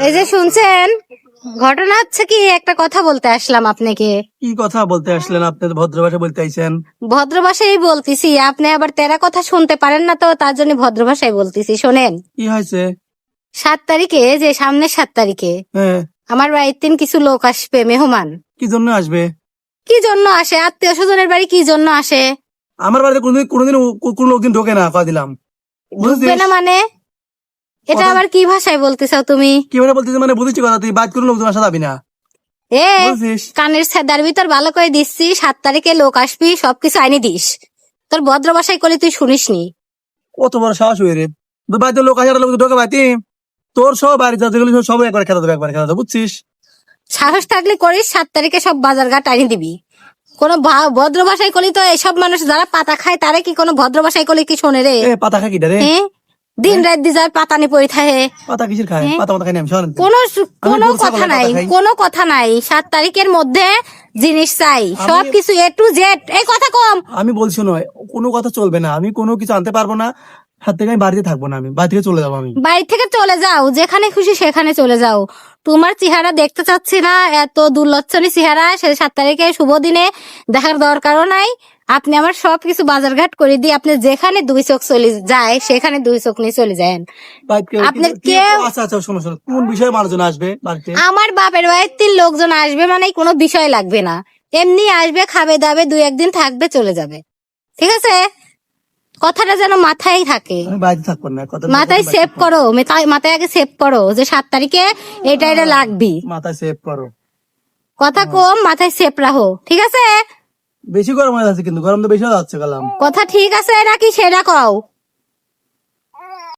এই যে শুনছেন, ঘটনা হচ্ছে কি, একটা কথা বলতে আসলাম আপনাকে। কি কথা বলতে আসলেন? আপনি তো ভদ্র ভাষা বলতে আইছেন। ভদ্র ভাষায় বলতেছি, আপনি আবার তেরা কথা শুনতে পারেন না, তো তার জন্য ভদ্র ভাষায় বলতেছি। শোনেন, কি হয়েছে? 7 তারিখে, যে সামনের 7 তারিখে হ্যাঁ, আমার বাড়িতে কিছু লোক আসবে, মেহমান। কি জন্য আসবে? কি জন্য আসে? আত্মীয় স্বজনের বাড়ি কি জন্য আসে? আমার বাড়িতে কোনোদিন কোন লোকদিন ঢোকে না, কয়ে দিলাম। ঢুকবে না মানে? এটা কথা- আবার কি ভাষায় বলতেছো তুমি? কিভাবে বলতেছি মানে বুঝেছি কথা, তুই বাদ করে লোকজন আসা যাবি না, এ বুঝছিস? কানের ছেদার ভিতর ভালো করে দিচ্ছি, 7 তারিখে লোক আসবি, সবকিছু আইনি দিস। তোর ভদ্র ভাষায় করলে তুই শুনিসনি। কত বড় সাহস হয়ে রে, তোর বাড়িতে লোক আসার লোক ঢোকে বাড়িতে, তোর সব বাড়ি যা যেগুলো সব একবার খেতে দেবে, একবার খেতে দেবে, বুঝছিস? সাহস থাকলে করিস, 7 তারিখে সব বাজার ঘাট আনি দিবি। কোনো ভদ্র ভাষায় করলি তো এসব মানুষ যারা পাতা খায় তারা কি কোনো ভদ্র ভাষায় করলে কি শোনে রে? এ পাতা খা কিটা রে? হ্যাঁ, দিন রাত দিয়ে যায় পাতা নি পড়ে থাকে। পাতা কিসের খায়? হ্যাঁ? পাতা মাথা খাই না আমি, শোনেন। কোনো কোনো গরু ছাগলের কথা নাই, পাতা খাই। কোনো কথা নাই। 7 তারিখের মধ্যে জিনিস চাই, সবকিছু A to Z। এই কথা কম। আমি বলছি নয়, কোনো কথা চলবে না, আমি কোনো কিছু আনতে পারবো না, হাত থেকে আমি বাড়িতে থাকবো না, আমি বাড়ি থেকে চলে যাবো আমি। বাড়ি থেকে চলে যাও, যেখানে খুশি সেখানে চলে যাও। তোমার চেহারা দেখতে চাচ্ছি না, এত দুর্লক্ষণী চেহারা 7 তারিখে শুভ দিনে দেখার দরকারও নাই। আপনি আমার সবকিছু বাজারঘাট করে দিয়ে আপনি যেখানে 2 চোখ চলে যায় সেখানে 2 চোখ নিয়ে চলে যান। আপনার কেউ আচ্ছা আচ্ছা, শোনো শোনো, কোন বিষয়ে মানুষজন আসবে বাড়িতে? আমার বাপের বাড়ির লোকজন আসবে মানে কোনো বিষয় লাগবে না, এমনি আসবে, খাবে দাবে, 2-1 দিন থাকবে, চলে যাবে। ঠিক আছে? কথাটা যেন মাথায় থাকে, আমি বাড়িতে থাকবো না, কথা মাথায় সেভ করো, মাথায় আগে সেভ করো যে 7 তারিখে এটা এটা লাগবি। মাথায় সেভ করো। কথা কম, মাথায় সেভ রাখো, ঠিক আছে? বেশি গরম হয়ে যাচ্ছে কিন্তু, গরম তো বেশি হয়ে যাচ্ছে কালাম। কথা ঠিক আছে নাকি সেটা কও।